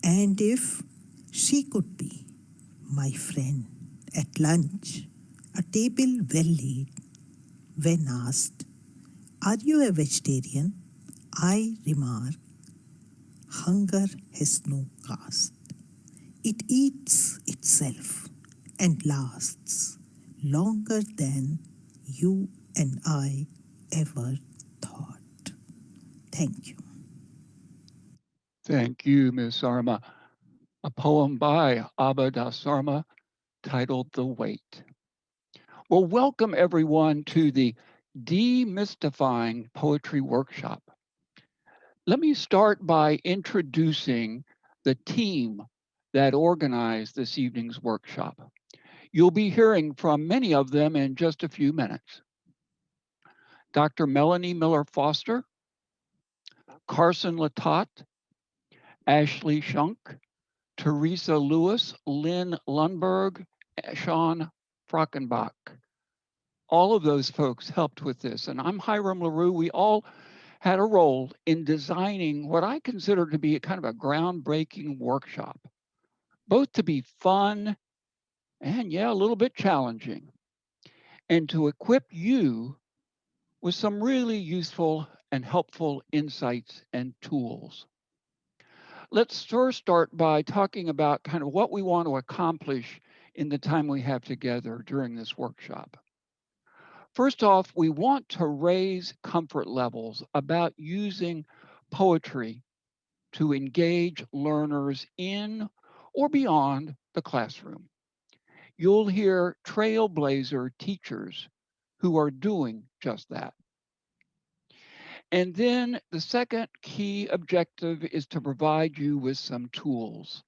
And if she could be my friend at lunch, a table well laid, when asked, "Are you a vegetarian?" I remark, "Hunger has no caste. It eats itself and lasts longer than you and I ever thought." Thank you. Thank you, Ms. Sarma. A poem by Abba Das Sarma titled The Weight. Well, welcome everyone to the Demystifying Poetry Workshop. Let me start by introducing the team that organized this evening's workshop. You'll be hearing from many of them in just a few minutes. Dr. Melanie Miller Foster, Carson Latot, Ashley Shunk, Teresa Lewis, Lynn Lundberg, Sean Frockenbach. All of those folks helped with this. And I'm Hiram LaRue. We all had a role in designing what I consider to be a kind of a groundbreaking workshop, both to be fun and, yeah, a little bit challenging, and to equip you with some really useful and helpful insights and tools. Let's first start by talking about kind of what we want to accomplish in the time we have together during this workshop. First off, we want to raise comfort levels about using poetry to engage learners in or beyond the classroom. You'll hear trailblazer teachers who are doing just that. And then the second key objective is to provide you with some tools.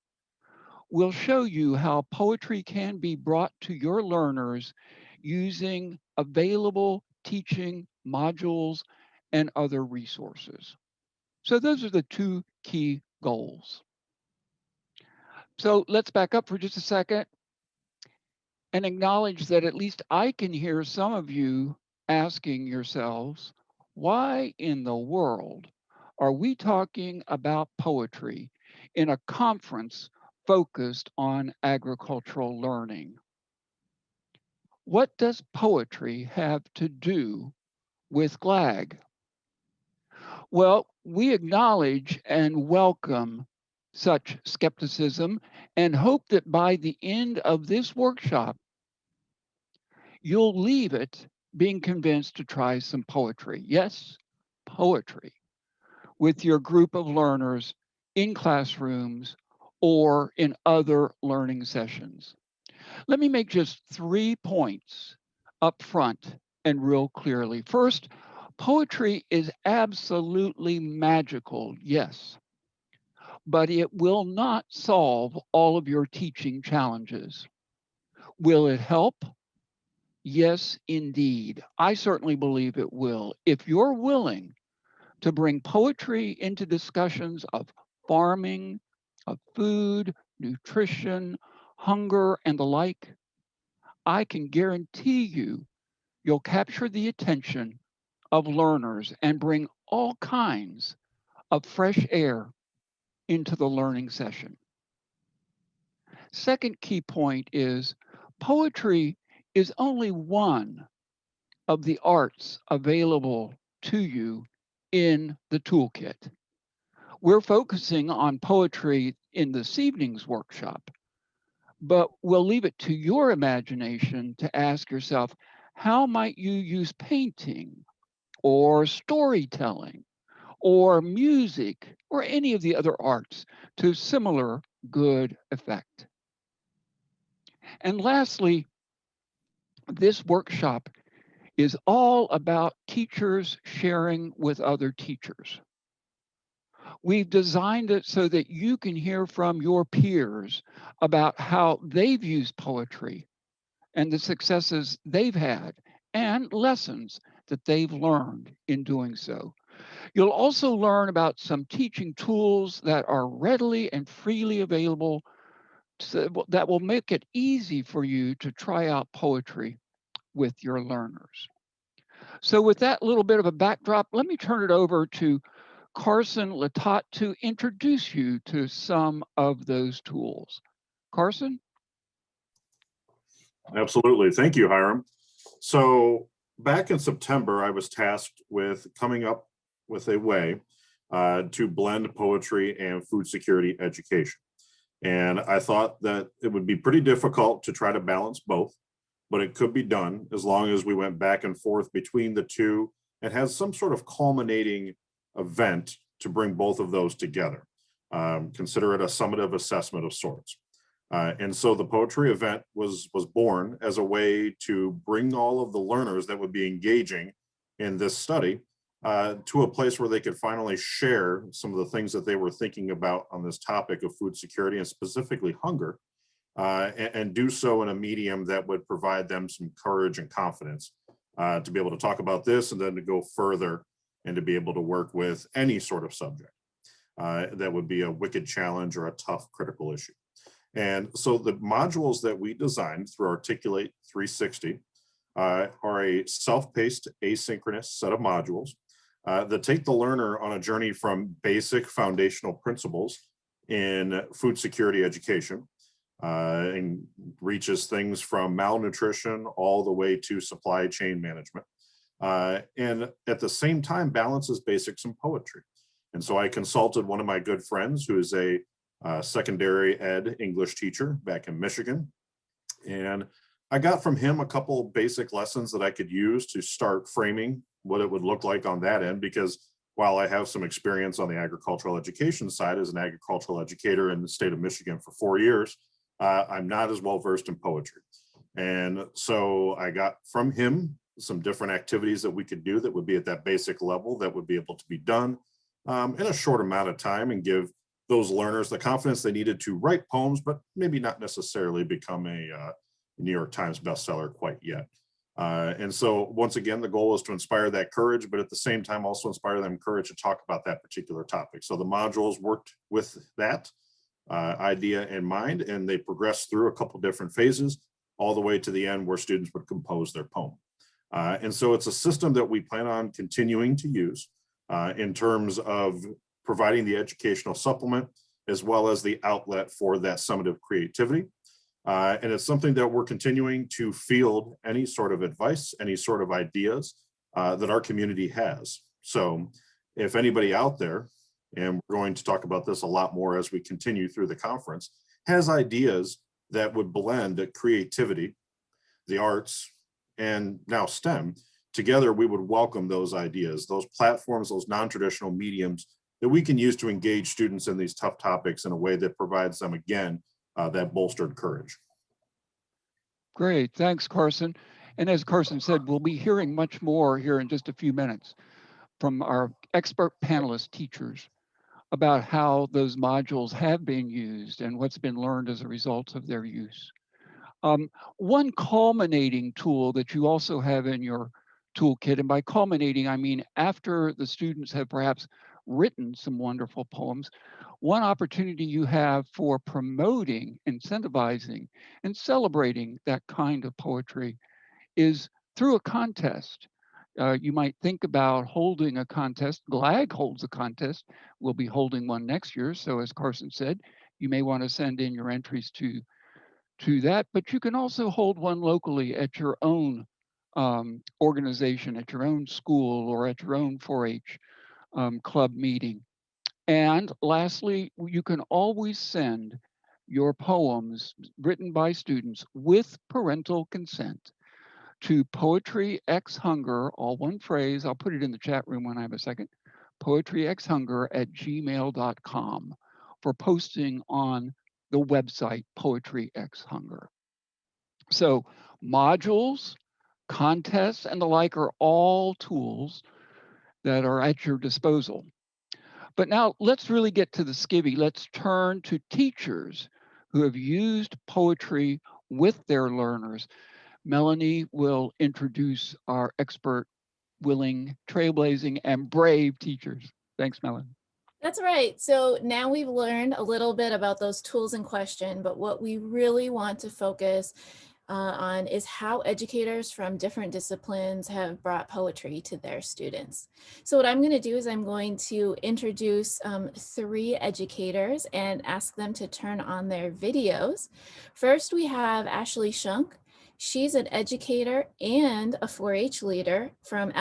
We'll show you how poetry can be brought to your learners using available teaching modules and other resources. So those are the two key goals. So let's back up for just a second and acknowledge that at least I can hear some of you asking yourselves, why in the world are we talking about poetry in a conference focused on agricultural learning? What does poetry have to do with GLAG? Well, we acknowledge and welcome such skepticism and hope that by the end of this workshop, you'll leave it being convinced to try some poetry. Yes, poetry with your group of learners in classrooms or in other learning sessions. Let me make just 3 points up front and real clearly. First, poetry is absolutely magical, yes, but it will not solve all of your teaching challenges. Will it help? Yes, indeed. I certainly believe it will. If you're willing to bring poetry into discussions of farming, of food, nutrition, hunger, and the like, I can guarantee you'll capture the attention of learners and bring all kinds of fresh air into the learning session. Second key point is poetry is only one of the arts available to you in the toolkit. We're focusing on poetry in this evening's workshop, but we'll leave it to your imagination to ask yourself, how might you use painting or storytelling or music or any of the other arts to similar good effect? And lastly, this workshop is all about teachers sharing with other teachers. We've designed it so that you can hear from your peers about how they've used poetry and the successes they've had and lessons that they've learned in doing so. You'll also learn about some teaching tools that are readily and freely available that will make it easy for you to try out poetry with your learners. So with that little bit of a backdrop, let me turn it over to Carson Latat to introduce you to some of those tools. Carson? Absolutely. Thank you, Hiram. So back in September, I was tasked with coming up with a way to blend poetry and food security education. And I thought that it would be pretty difficult to try to balance both, but it could be done as long as we went back and forth between the two and had some sort of culminating event to bring both of those together. Consider it a summative assessment of sorts. And so the poetry event was born as a way to bring all of the learners that would be engaging in this study to a place where they could finally share some of the things that they were thinking about on this topic of food security and specifically hunger, and do so in a medium that would provide them some courage and confidence to be able to talk about this and then to go further and to be able to work with any sort of subject that would be a wicked challenge or a tough critical issue. And so the modules that we designed through Articulate 360 are a self-paced asynchronous set of modules that take the learner on a journey from basic foundational principles in food security education and reaches things from malnutrition all the way to supply chain management. And at the same time balances basics and poetry. And so I consulted one of my good friends who is a secondary ed English teacher back in Michigan. And I got from him a couple basic lessons that I could use to start framing what it would look like on that end, because while I have some experience on the agricultural education side as an agricultural educator in the state of Michigan for 4 years, I'm not as well versed in poetry. And so I got from him some different activities that we could do that would be at that basic level that would be able to be done in a short amount of time and give those learners the confidence they needed to write poems, but maybe not necessarily become a New York Times bestseller quite yet. And so once again, the goal is to inspire that courage, but at the same time also inspire them courage to talk about that particular topic. So the modules worked with that idea in mind, and they progressed through a couple different phases all the way to the end where students would compose their poem. And so it's a system that we plan on continuing to use in terms of providing the educational supplement as well as the outlet for that summative creativity. And it's something that we're continuing to field any sort of advice, any sort of ideas that our community has. So if anybody out there, and we're going to talk about this a lot more as we continue through the conference, has ideas that would blend creativity, the arts, and now STEM, together we would welcome those ideas, those platforms, those non-traditional mediums that we can use to engage students in these tough topics in a way that provides them, again, that bolstered courage. Great, thanks, Carson. And as Carson said, we'll be hearing much more here in just a few minutes from our expert panelist teachers about how those modules have been used and what's been learned as a result of their use. One culminating tool that you also have in your toolkit, and by culminating, I mean after the students have perhaps written some wonderful poems, one opportunity you have for promoting, incentivizing, and celebrating that kind of poetry is through a contest. You might think about holding a contest. GLAG holds a contest. We'll be holding one next year. So as Carson said, you may want to send in your entries to that, but you can also hold one locally at your own organization, at your own school, or at your own 4-H club meeting. And lastly, you can always send your poems written by students with parental consent to poetryxhunger, all one phrase. I'll put it in the chat room when I have a second, poetryxhunger@gmail.com for posting on the website Poetry X Hunger. So modules, contests, and the like are all tools that are at your disposal. But now let's really get to the skivvy. Let's turn to teachers who have used poetry with their learners. Melanie will introduce our expert, willing, trailblazing, and brave teachers. Thanks, Melanie. That's right. So now we've learned a little bit about those tools in question, but what we really want to focus on is how educators from different disciplines have brought poetry to their students. So what I'm going to do is I'm going to introduce 3 educators and ask them to turn on their videos. First, we have Ashley Shunk. She's an educator and a 4-H leader from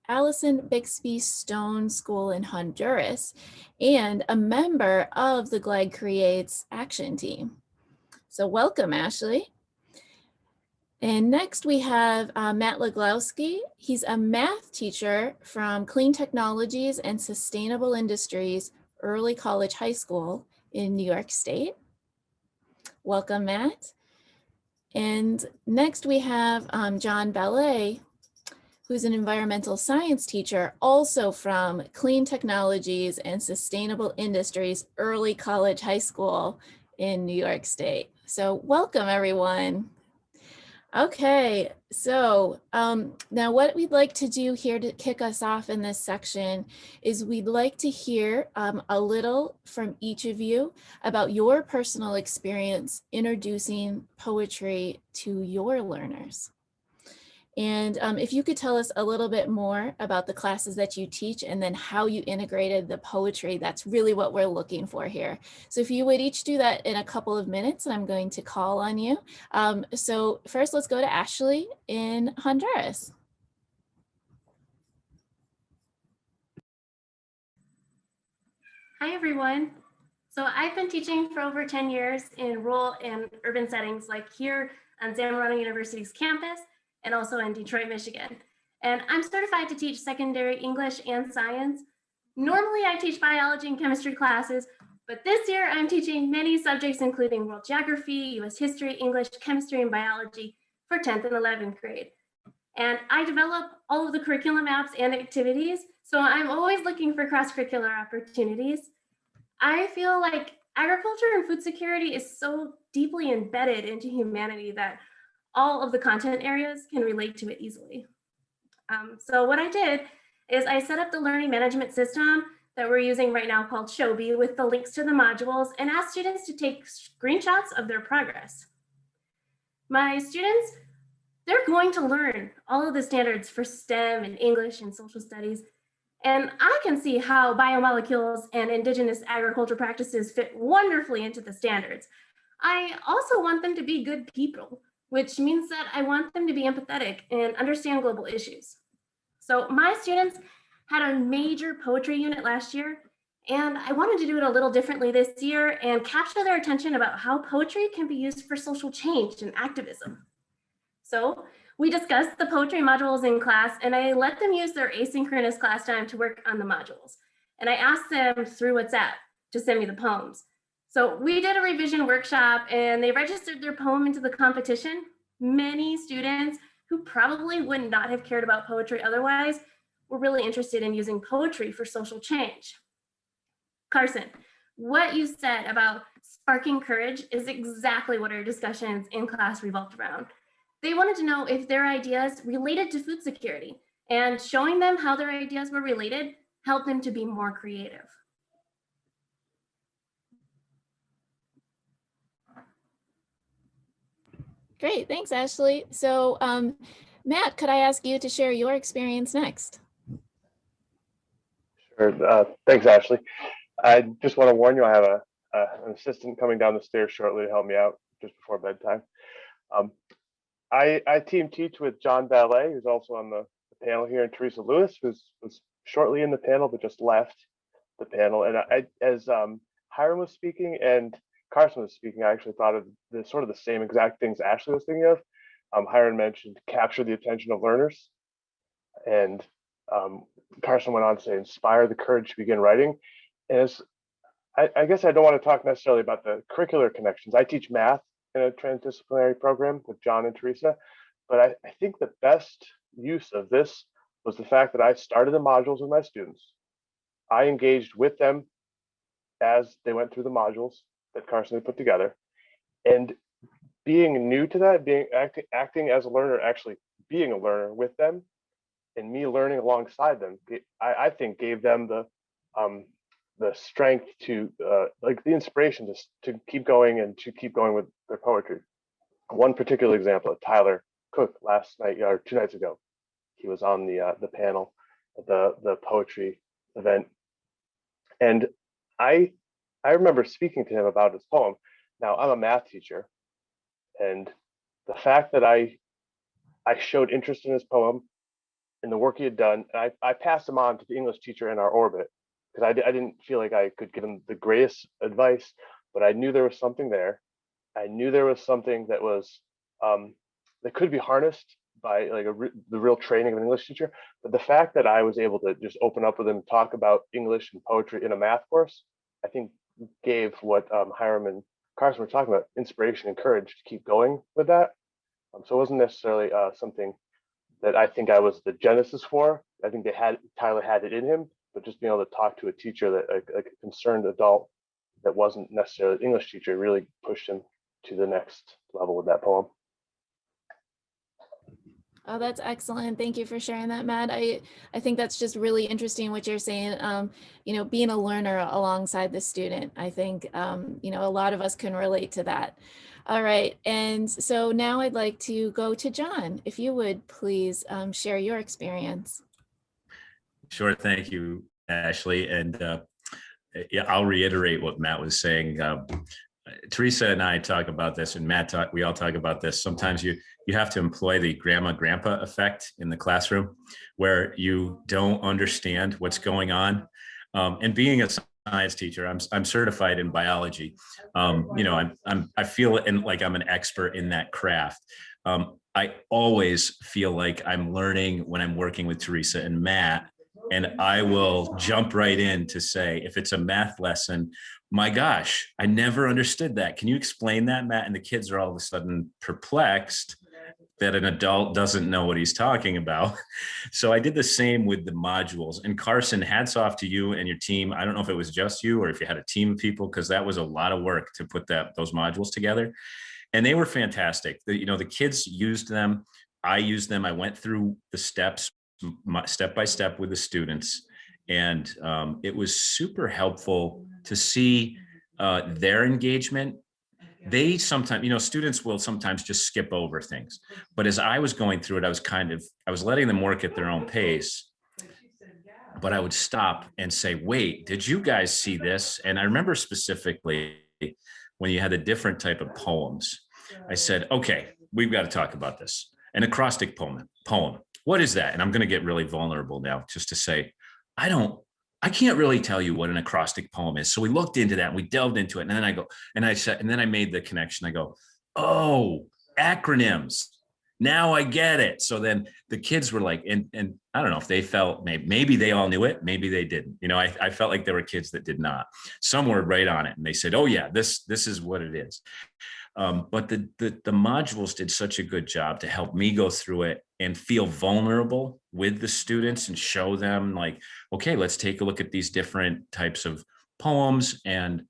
Allison Bixby Stone School in Honduras and a member of the GLAGcreates action team. So welcome, Ashley. And next we have Matt Leglowski. He's a math teacher from Clean Technologies and Sustainable Industries Early College High School in New York State. Welcome, Matt. And next we have John Ballet, who's an environmental science teacher, also from Clean Technologies and Sustainable Industries Early College High School in New York State. So welcome, everyone. Okay, so now what we'd like to do here to kick us off in this section is we'd like to hear a little from each of you about your personal experience introducing poetry to your learners. And if you could tell us a little bit more about the classes that you teach and then how you integrated the poetry, that's really what we're looking for here. So if you would each do that in a couple of minutes, I'm going to call on you. So first, let's go to Ashley in Honduras. Hi, everyone. So I've been teaching for over 10 years in rural and urban settings, like here on Zamorano University's campus and also in Detroit, Michigan. And I'm certified to teach secondary English and science. Normally I teach biology and chemistry classes, but this year I'm teaching many subjects, including world geography, US history, English, chemistry, and biology for 10th and 11th grade. And I develop all of the curriculum apps and activities, so I'm always looking for cross-curricular opportunities. I feel like agriculture and food security is so deeply embedded into humanity that all of the content areas can relate to it easily. So what I did is I set up the learning management system that we're using right now called Shobi with the links to the modules and asked students to take screenshots of their progress. My students, they're going to learn all of the standards for STEM and English and social studies. And I can see how biomolecules and indigenous agriculture practices fit wonderfully into the standards. I also want them to be good people, which means that I want them to be empathetic and understand global issues. So my students had a major poetry unit last year, and I wanted to do it a little differently this year and capture their attention about how poetry can be used for social change and activism. So we discussed the poetry modules in class, and I let them use their asynchronous class time to work on the modules. And I asked them through WhatsApp to send me the poems. So we did a revision workshop, and they registered their poem into the competition. Many students who probably would not have cared about poetry otherwise were really interested in using poetry for social change. Carson, what you said about sparking courage is exactly what our discussions in class revolved around. They wanted to know if their ideas related to food security, and showing them how their ideas were related helped them to be more creative. Great, thanks, Ashley. So Matt, could I ask you to share your experience next? Sure. Thanks, Ashley. I just want to warn you, I have an assistant coming down the stairs shortly to help me out just before bedtime. I team teach with John Ballet, who's also on the panel here, and Teresa Lewis, who's was shortly in the panel but just left the panel. And as Hiram was speaking and Carson was speaking, I actually thought of the sort of the same exact things Ashley was thinking of. Hiram mentioned capture the attention of learners, and Carson went on to say inspire the courage to begin writing. And as I guess I don't want to talk necessarily about the curricular connections. I teach math in a transdisciplinary program with John and Teresa, but I think the best use of this was the fact that I started the modules with my students. I engaged with them as they went through the modules that Carson had put together, and being new to that, being acting as a learner, actually being a learner with them, and me learning alongside them, I think gave them the strength to like the inspiration to keep going and to keep going with their poetry. one particular example, Tyler Cook last night or 2 nights ago, he was on the panel at the poetry event, and I remember speaking to him about his poem. Now I'm a math teacher, and the fact that I showed interest in his poem and the work he had done, and I passed him on to the English teacher in our orbit because I didn't feel like I could give him the greatest advice, but I knew there was something there. I knew there was something that was that could be harnessed by like the real training of an English teacher. But the fact that I was able to just open up with him, talk about English and poetry in a math course, I think gave what Hiram and Carson were talking about, inspiration and courage to keep going with that. So it wasn't necessarily something that I think I was the genesis for. I think Tyler had it in him, but just being able to talk to a teacher that like a concerned adult that wasn't necessarily an English teacher really pushed him to the next level with that poem. Oh, that's excellent. Thank you for sharing that, Matt. I think that's just really interesting what you're saying. You know, being a learner alongside the student. I think, you know, a lot of us can relate to that. All right. And so now I'd like to go to John, if you would please share your experience. Sure. Thank you, Ashley. And yeah, I'll reiterate what Matt was saying. Teresa and I talk about this, and Matt we all talk about this. Sometimes you have to employ the grandma-grandpa effect in the classroom, where you don't understand what's going on. And being a science teacher, I'm certified in biology. You know, I feel like I'm an expert in that craft. I always feel like I'm learning when I'm working with Teresa and Matt. And I will jump right in to say, if it's a math lesson, my gosh, I never understood that. Can you explain that, Matt? And the kids are all of a sudden perplexed that an adult doesn't know what he's talking about. So I did the same with the modules. And Carson, hats off to you and your team. I don't know if it was just you or if you had a team of people, because that was a lot of work to put those modules together. And they were fantastic. You know, the kids used them. I used them. I went through the steps step by step with the students. And it was super helpful to see their engagement. They sometimes, you know, students will sometimes just skip over things. But as I was going through it, I was letting them work at their own pace. But I would stop and say, wait, did you guys see this? And I remember specifically when you had a different type of poems, I said, okay, we've got to talk about this. An acrostic poem. What is that? And I'm going to get really vulnerable now just to say, I can't really tell you what an acrostic poem is. So we looked into that and we delved into it. And then I made the connection. I go, oh, acronyms. Now I get it. So then the kids were like, and I don't know if they felt, maybe they all knew it. Maybe they didn't. You know, I felt like there were kids that did not. Some were right on it. And they said, oh yeah, this is what it is. But the modules did such a good job to help me go through it and feel vulnerable with the students and show them like, okay, let's take a look at these different types of poems. And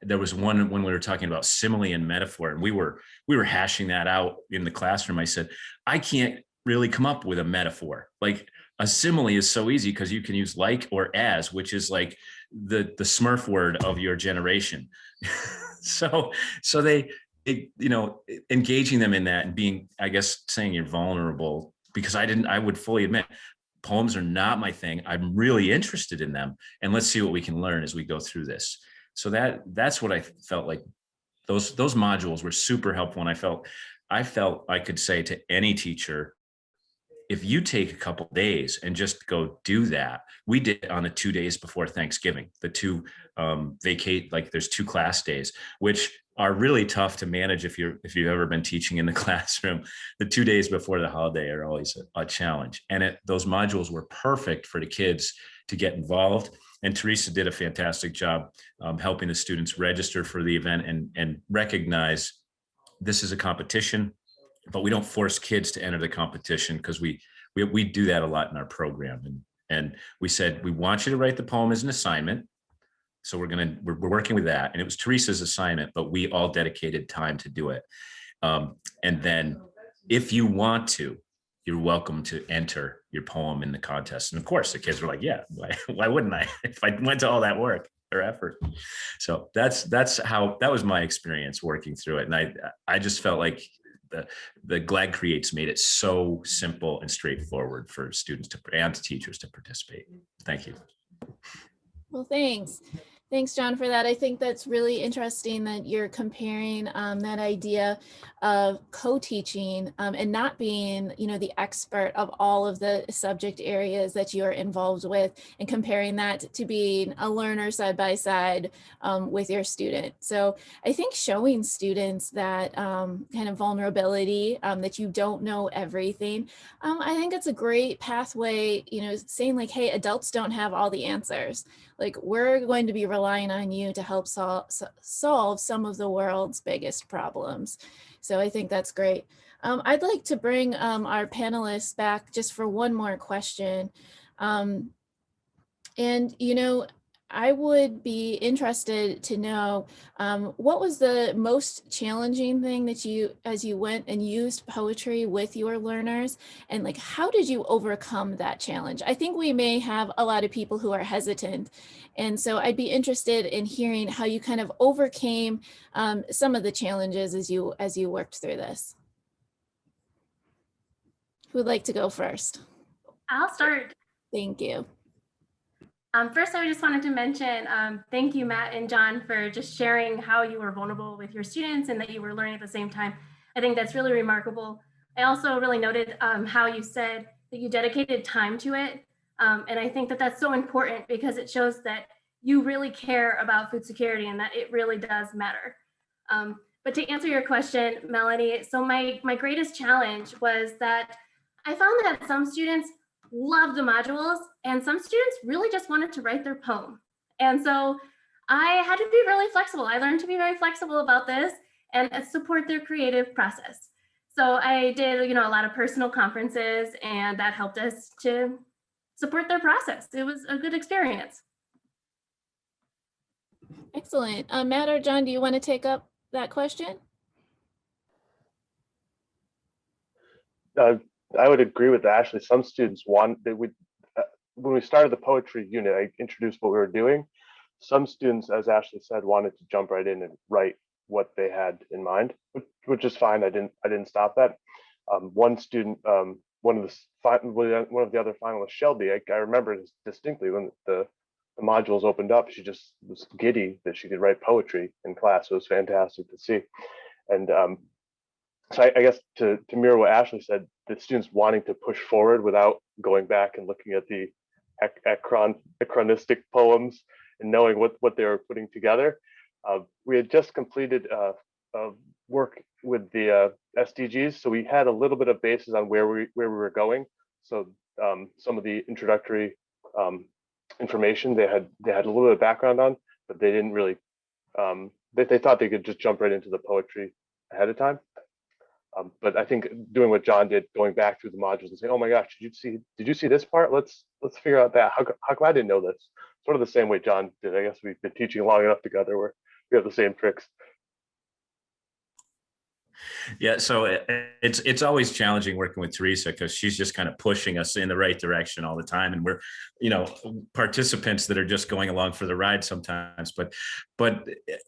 there was one when we were talking about simile and metaphor, and we were hashing that out in the classroom. I said, I can't really come up with a metaphor. Like a simile is so easy because you can use like or as, which is like the Smurf word of your generation. So they, you know, engaging them in that and being, I guess, saying you're vulnerable, because I would fully admit poems are not my thing. I'm really interested in them, and let's see what we can learn as we go through this. So that's what I felt like. Those modules were super helpful. And I felt I could say to any teacher, if you take a couple of days and just go do that. We did it on the 2 days before Thanksgiving, the two there's 2 class days, which are really tough to manage if you've ever been teaching in the classroom. The 2 days before the holiday are always a challenge. And those modules were perfect for the kids to get involved. And Teresa did a fantastic job helping the students register for the event and recognize this is a competition, but we don't force kids to enter the competition, because we do that a lot in our program. And we said, we want you to write the poem as an assignment. So we're working with that. And it was Teresa's assignment, but we all dedicated time to do it. And then if you want to, you're welcome to enter your poem in the contest. And of course the kids were like, yeah, why wouldn't I, if I went to all that work? their effort. So that was my experience working through it. And I just felt like the GLAGcreates made it so simple and straightforward for students and teachers to participate. Thank you. Well, thanks. Thanks, John, for that. I think that's really interesting that you're comparing that idea of co-teaching and not being, the expert of all of the subject areas that you're involved with, and comparing that to being a learner side by side with your student. So I think showing students that kind of vulnerability, that you don't know everything, I think it's a great pathway, saying like, hey, adults don't have all the answers. Like, we're going to be relying on you to help solve some of the world's biggest problems. So I think that's great. I'd like to bring our panelists back just for one more question. I would be interested to know what was the most challenging thing that as you went and used poetry with your learners, and like, how did you overcome that challenge? I think we may have a lot of people who are hesitant. And so I'd be interested in hearing how you kind of overcame some of the challenges as you worked through this. Who would like to go first? I'll start. Thank you. First, I just wanted to mention, thank you, Matt and John, for just sharing how you were vulnerable with your students and that you were learning at the same time. I think that's really remarkable. I also really noted how you said that you dedicated time to it. And I think that that's so important because it shows that you really care about food security and that it really does matter. But to answer your question, Melanie, so my greatest challenge was that I found that some students loved the modules and some students really just wanted to write their poem. And so I had to be really flexible. I learned to be very flexible about this and support their creative process. So I did, a lot of personal conferences, and that helped us to support their process. It was a good experience. Excellent. Matt or John, do you want to take up that question? I would agree with Ashley. Some students when we started the poetry unit, I introduced what we were doing. Some students, as Ashley said, wanted to jump right in and write what they had in mind, which is fine. I didn't stop that. One student, one of the other finalists, Shelby, I remember distinctly when the modules opened up, she just was giddy that she could write poetry in class. It was fantastic to see. And so I guess to mirror what Ashley said, the students wanting to push forward without going back and looking at the acronistic poems and knowing what they were putting together. We had just completed work with the SDGs, so we had a little bit of basis on where we were going. So some of the introductory information they had a little bit of background on, but they didn't really. They thought they could just jump right into the poetry ahead of time. But I think doing what John did, going back through the modules and saying, "Oh my gosh, did you see this part? Let's figure out that. How come I didn't know this?" Sort of the same way John did. I guess we've been teaching long enough together where we have the same tricks. Yeah, so it's always challenging working with Teresa because she's just kind of pushing us in the right direction all the time, and we're participants that are just going along for the ride sometimes. But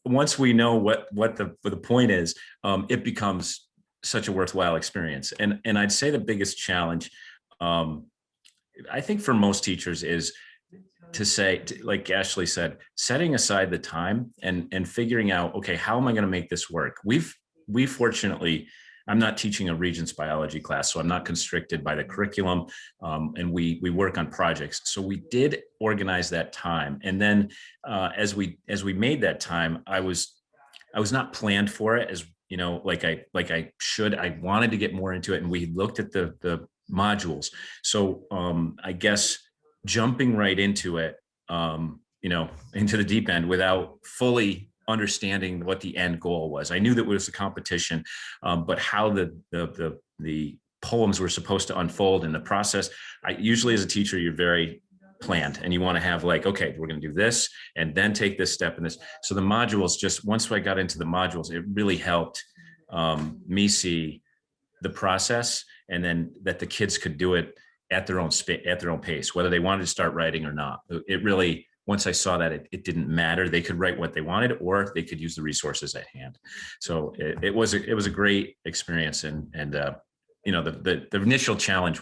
once we know what the point is, it becomes such a worthwhile experience. And I'd say the biggest challenge, I think for most teachers, is to say, like Ashley said, setting aside the time and figuring out, okay, how am I going to make this work? We fortunately, I'm not teaching a Regents biology class, so I'm not constricted by the curriculum, and we work on projects. So we did organize that time, and then as we made that time, I was not planned for it as like I should. I wanted to get more into it, and we looked at the modules. So I guess jumping right into it, into the deep end without fully understanding what the end goal was. I knew that it was a competition, but how the poems were supposed to unfold in the process. I usually, as a teacher, you're very planned and you want to have like, okay, we're going to do this and then take this step and this. So the modules, just once I got into the modules, it really helped me see the process, and then that the kids could do it at their own pace, whether they wanted to start writing or not. It really once I saw that it didn't matter, they could write what they wanted, or they could use the resources at hand. So it was a great experience, and you know, the initial challenge,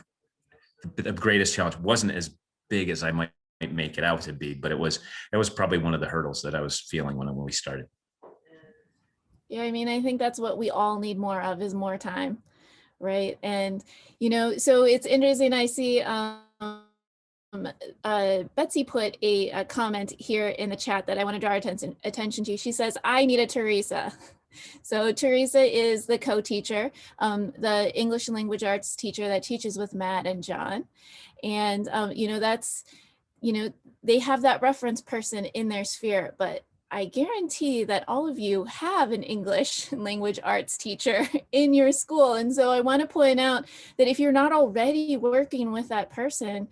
the greatest challenge, wasn't as big as I might make it out to be, but it was probably one of the hurdles that I was feeling when we started. Yeah, I mean, I think that's what we all need more of, is more time, right? And, you know, so it's interesting. I see Betsy put a comment here in the chat that I want to draw attention to. She says, I need a Teresa. So Teresa is the co-teacher, the English language arts teacher that teaches with Matt and John. And, you know, that's, you know, they have that reference person in their sphere, but I guarantee that all of you have an English language arts teacher in your school. And so I want to point out that if you're not already working with that person,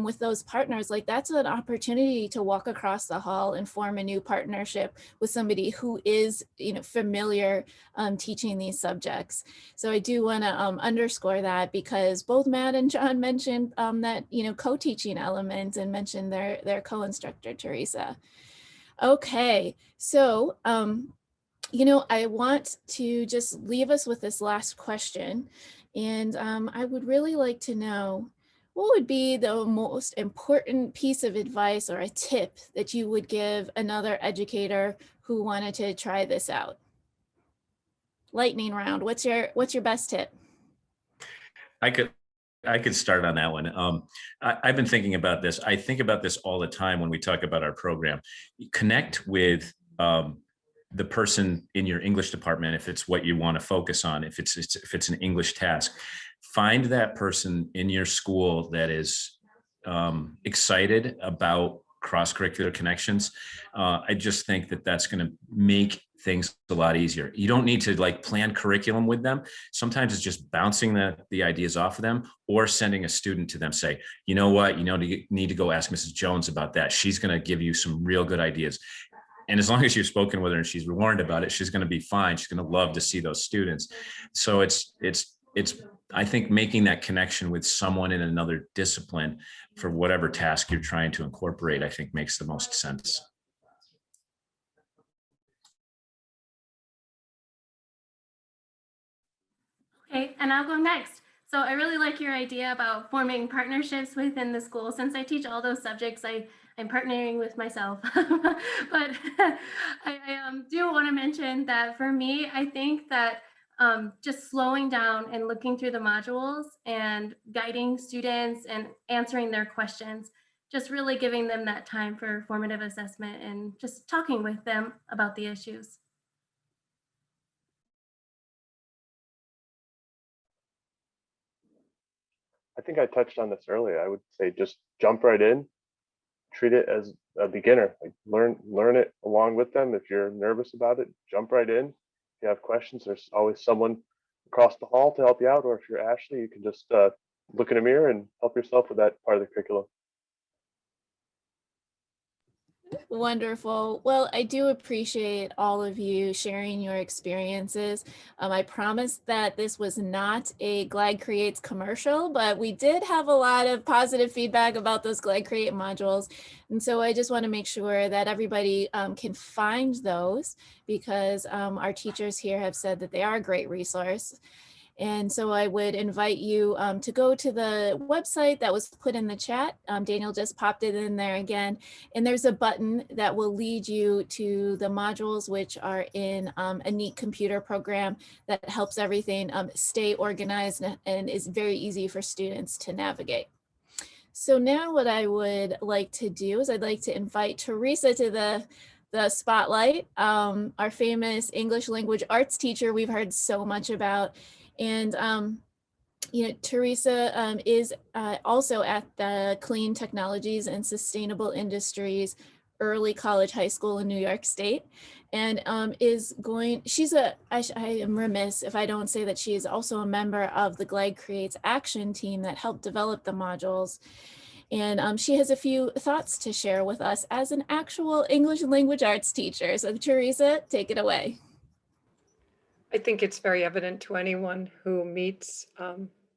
with those partners, like, that's an opportunity to walk across the hall and form a new partnership with somebody who is, you know, familiar teaching these subjects. So I do want to underscore that, because both Matt and John mentioned that, you know, co-teaching element, and mentioned their co-instructor, Teresa. Okay, so, you know, I want to just leave us with this last question. And I would really like to know, what would be the most important piece of advice or a tip that you would give another educator who wanted to try this out? Lightning round, what's your best tip? I could start on that one. I've been thinking about this. I think about this all the time when we talk about our program. Connect with the person in your English department, if it's what you want to focus on, if it's an English task. Find that person in your school that is excited about cross-curricular connections. I just think that that's going to make things a lot easier. You don't need to like plan curriculum with them. Sometimes it's just bouncing the ideas off of them, or sending a student to them, say, you know what, you need to go ask Mrs. Jones about that. She's going to give you some real good ideas. And as long as you've spoken with her and she's warned about it, she's going to be fine. She's going to love to see those students. So it's I think making that connection with someone in another discipline for whatever task you're trying to incorporate, I think makes the most sense. Okay, and I'll go next. So I really like your idea about forming partnerships within the school. Since I teach all those subjects, I'm partnering with myself. But I do want to mention that for me, I think that just slowing down and looking through the modules and guiding students and answering their questions, just really giving them that time for formative assessment and just talking with them about the issues. I think I touched on this earlier. I would say just jump right in, treat it as a beginner, like learn it along with them. If you're nervous about it, jump right in. If you have questions, there's always someone across the hall to help you out. Or if you're Ashley, you can just look in a mirror and help yourself with that part of the curriculum. Wonderful. Well, I do appreciate all of you sharing your experiences. I promised that this was not a GLAGcreates commercial, but we did have a lot of positive feedback about those GLAGcreate modules. And so I just want to make sure that everybody can find those, because our teachers here have said that they are a great resource. And so I would invite you to go to the website that was put in the chat. Daniel just popped it in there again. And there's a button that will lead you to the modules, which are in a neat computer program that helps everything stay organized and is very easy for students to navigate. So now what I would like to do is I'd like to invite Teresa to the spotlight, our famous English language arts teacher we've heard so much about. And, you know, Teresa is also at the Clean Technologies and Sustainable Industries Early College High School in New York State, and I am remiss if I don't say that she is also a member of the GLAGcreates action team that helped develop the modules. And she has a few thoughts to share with us as an actual English language arts teacher. So Teresa, take it away. I think it's very evident to anyone who meets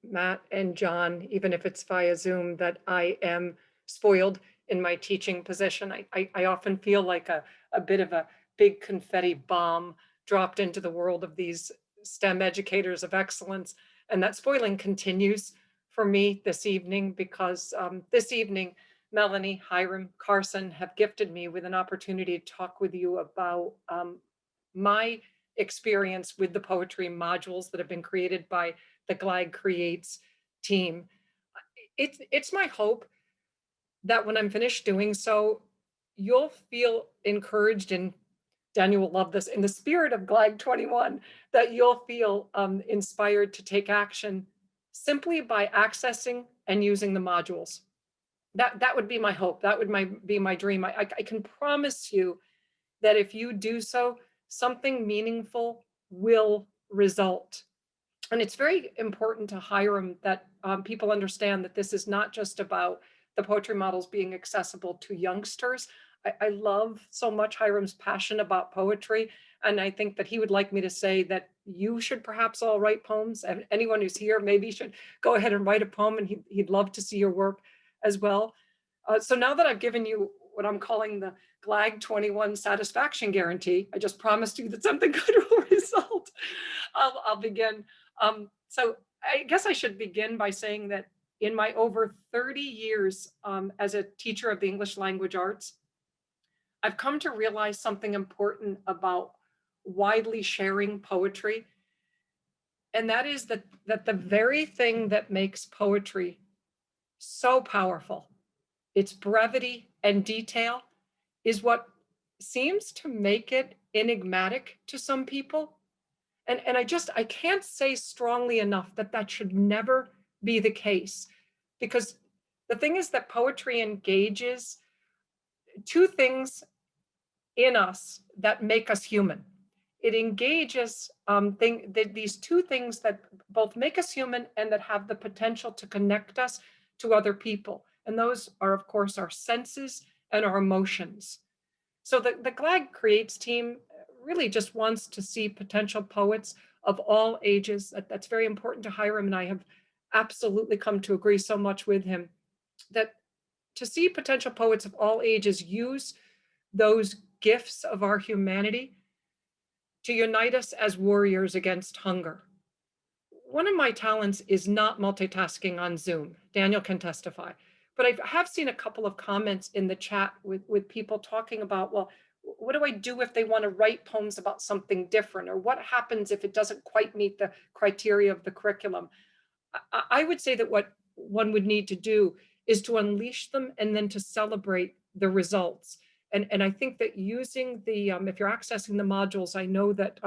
Matt and John, even if it's via Zoom, that I am spoiled in my teaching position. I often feel like a bit of a big confetti bomb dropped into the world of these STEM educators of excellence. And that spoiling continues for me this evening, because this evening, Melanie, Hiram, Carson have gifted me with an opportunity to talk with you about my experience with the poetry modules that have been created by the GLAGcreates team. It's my hope that when I'm finished doing so, you'll feel encouraged, and Daniel will love this, in the spirit of GLAG 21, that you'll feel inspired to take action simply by accessing and using the modules. That would be my hope. That would be my dream. I can promise you that if you do so, something meaningful will result. And it's very important to Hiram that people understand that this is not just about the poetry models being accessible to youngsters. I love so much Hiram's passion about poetry. And I think that he would like me to say that you should perhaps all write poems. And anyone who's here maybe should go ahead and write a poem, and he'd love to see your work as well. So now that I've given you what I'm calling the GLAG 21 satisfaction guarantee, I just promised you that something good will result. I'll begin. So I guess I should begin by saying that in my over 30 years as a teacher of the English language arts, I've come to realize something important about widely sharing poetry. And that is that the very thing that makes poetry so powerful, its brevity and detail, is what seems to make it enigmatic to some people. And I can't say strongly enough that that should never be the case, because the thing is that poetry engages two things in us that make us human. It engages these two things that both make us human and that have the potential to connect us to other people. And those are, of course, our senses and our emotions. So the GLAGcreates team really just wants to see potential poets of all ages. That's very important to Hiram, and I have absolutely come to agree so much with him that to see potential poets of all ages use those gifts of our humanity to unite us as warriors against hunger. One of my talents is not multitasking on Zoom. Daniel can testify. But I have seen a couple of comments in the chat with people talking about, well, what do I do if they want to write poems about something different? Or what happens if it doesn't quite meet the criteria of the curriculum? I would say that what one would need to do is to unleash them and then to celebrate the results. And I think that using the, if you're accessing the modules, I know that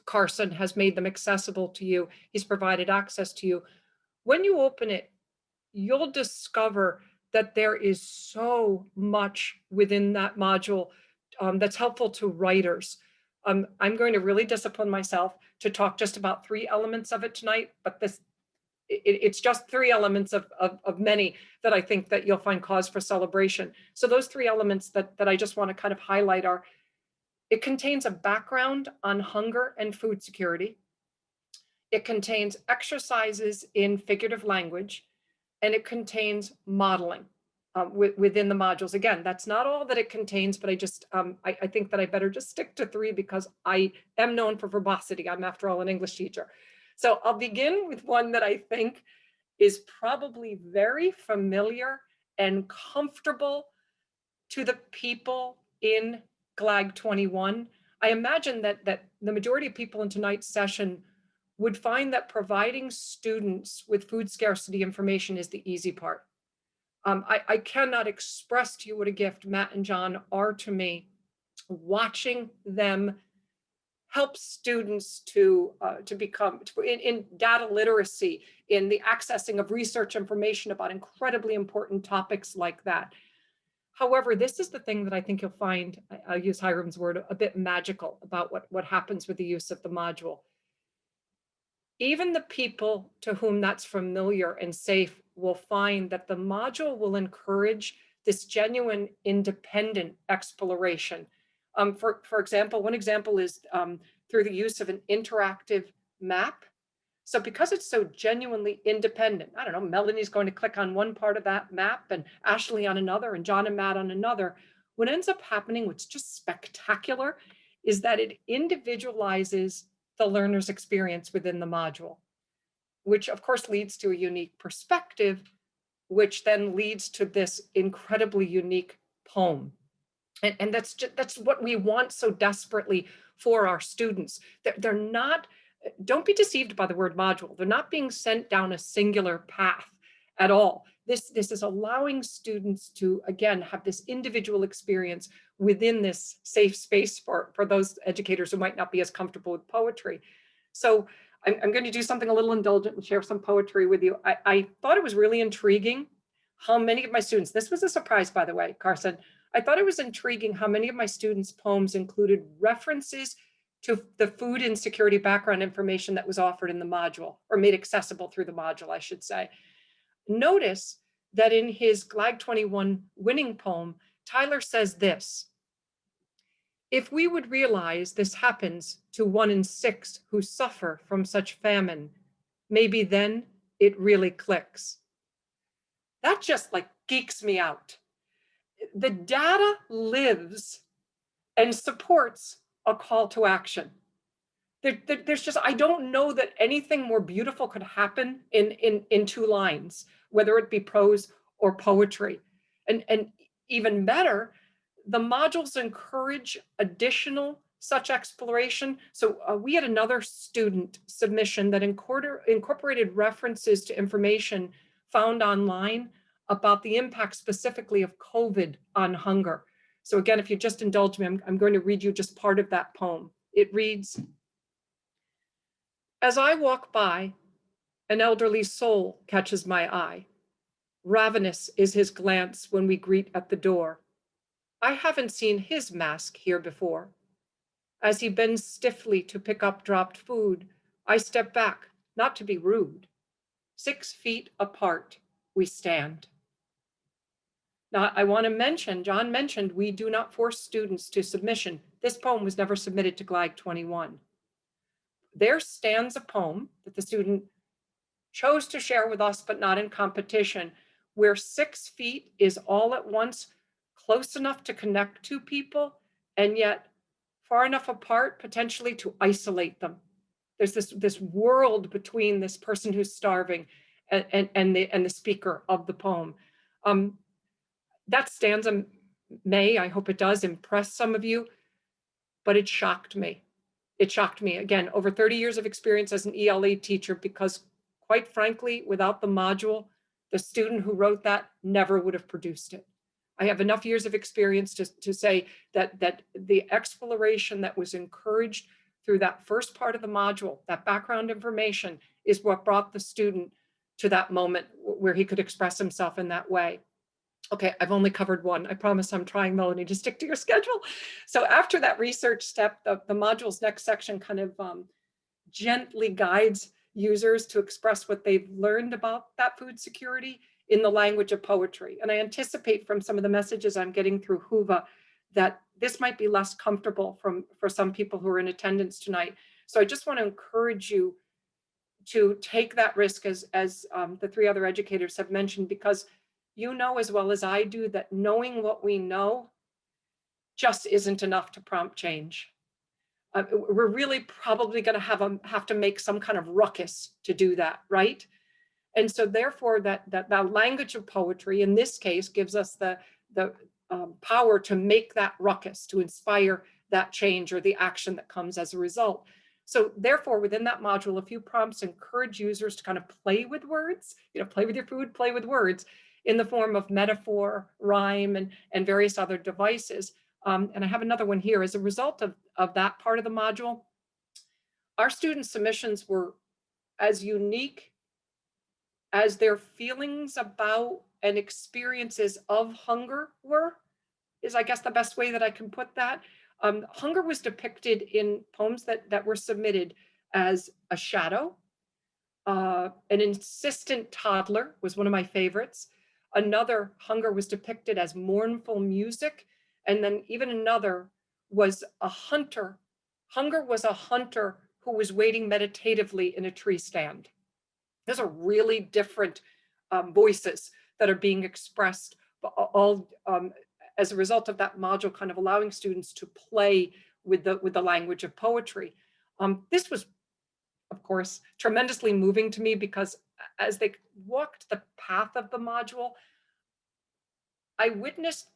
Carson has made them accessible to you. He's provided access to you. When you open it, you'll discover that there is so much within that module that's helpful to writers. I'm going to really discipline myself to talk just about 3 elements of it tonight, but it's just 3 elements of many that I think that you'll find cause for celebration. So those 3 elements that I just want to kind of highlight are, it contains a background on hunger and food security. It contains exercises in figurative language, and it contains modeling within the modules. Again, that's not all that it contains, but I think that I better just stick to 3 because I am known for verbosity. I'm, after all, an English teacher. So I'll begin with one that I think is probably very familiar and comfortable to the people in GLAG 21. I imagine that the majority of people in tonight's session would find that providing students with food scarcity information is the easy part. I cannot express to you what a gift Matt and John are to me, watching them help students to become in data literacy, in the accessing of research information about incredibly important topics like that. However, this is the thing that I think you'll find, I'll use Hiram's word, a bit magical about what happens with the use of the module. Even the people to whom that's familiar and safe will find that the module will encourage this genuine independent exploration. For example, one example is through the use of an interactive map. So because it's so genuinely independent, I don't know, Melanie's going to click on one part of that map and Ashley on another and John and Matt on another. What ends up happening, what's just spectacular, is that it individualizes the learner's experience within the module, which of course leads to a unique perspective, which then leads to this incredibly unique poem. And that's what we want so desperately for our students. They're not, don't be deceived by the word module. They're not being sent down a singular path at all. This is allowing students to, again, have this individual experience within this safe space for those educators who might not be as comfortable with poetry. So I'm going to do something a little indulgent and share some poetry with you. I thought it was really intriguing how many of my students, this was a surprise, by the way, Carson, I thought it was intriguing how many of my students' poems included references to the food insecurity background information that was offered in the module, or made accessible through the module, I should say. Notice that in his GLAG 21 winning poem, Tyler says this: if we would realize this happens to 1 in 6 who suffer from such famine, maybe then it really clicks. That just like geeks me out. The data lives and supports a call to action. There's just, I don't know that anything more beautiful could happen in 2 lines, whether it be prose or poetry. And even better, the modules encourage additional such exploration. So we had another student submission that incorporated references to information found online about the impact specifically of COVID on hunger. So again, if you just indulge me, I'm going to read you just part of that poem. It reads, as I walk by, an elderly soul catches my eye. Ravenous is his glance when we greet at the door. I haven't seen his mask here before. As he bends stiffly to pick up dropped food, I step back, not to be rude. 6 feet apart, we stand. Now, I want to mention, John mentioned, we do not force students to submission. This poem was never submitted to GLAG 21. There stands a poem that the student chose to share with us, but not in competition, where 6 feet is all at once close enough to connect to people, and yet far enough apart potentially to isolate them. There's this world between this person who's starving and the speaker of the poem. That stanza may, I hope it does, impress some of you, but it shocked me. It shocked me. Again, over 30 years of experience as an ELA teacher, because quite frankly, without the module, the student who wrote that never would have produced it. I have enough years of experience to say that the exploration that was encouraged through that first part of the module, that background information, is what brought the student to that moment where he could express himself in that way. Okay, I've only covered one. I promise I'm trying, Melanie, to stick to your schedule. So after that research step, the module's next section kind of gently guides users to express what they've learned about that food security in the language of poetry. And I anticipate from some of the messages I'm getting through Whova that this might be less comfortable for some people who are in attendance tonight. So I just want to encourage you to take that risk, as the 3 other educators have mentioned, because you know as well as I do that knowing what we know just isn't enough to prompt change. We're really probably going to have to make some kind of ruckus to do that, right? And so therefore that language of poetry in this case gives us the power to make that ruckus, to inspire that change or the action that comes as a result. So therefore, within that module, a few prompts encourage users to kind of play with words, play with your food, play with words in the form of metaphor, rhyme, and various other devices. And I have another one here. As a result of that part of the module, our student submissions were as unique as their feelings about and experiences of hunger were, is I guess the best way that I can put that. Hunger was depicted in poems that were submitted as a shadow. An insistent toddler was one of my favorites. Another, hunger was depicted as mournful music. And then even another was a hunter. Hunger was a hunter who was waiting meditatively in a tree stand. Those are really different voices that are being expressed, all as a result of that module kind of allowing students to play with the language of poetry. This was, of course, tremendously moving to me because as they walked the path of the module, I witnessed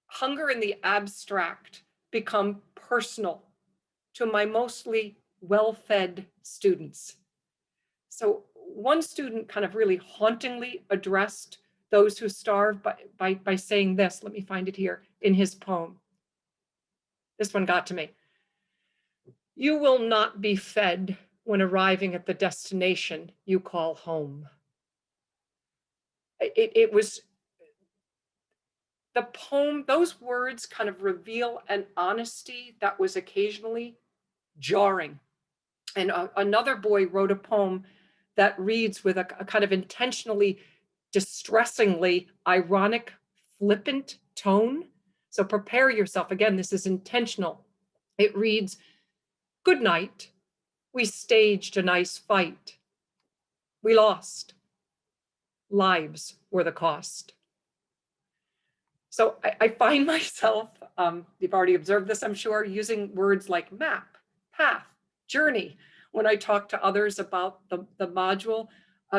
hunger in the abstract become personal to my mostly well-fed students. So one student kind of really hauntingly addressed those who starve by saying this. Let me find it here in his poem. This one got to me. You will not be fed when arriving at the destination you call home. It was the poem, those words kind of reveal an honesty that was occasionally jarring. And another boy wrote a poem that reads with a kind of intentionally, distressingly ironic, flippant tone. So prepare yourself. Again, this is intentional. It reads, good night. We staged a nice fight. We lost. Lives were the cost. So I find myself, you've already observed this, I'm sure, using words like map, path, journey, when I talk to others about the module.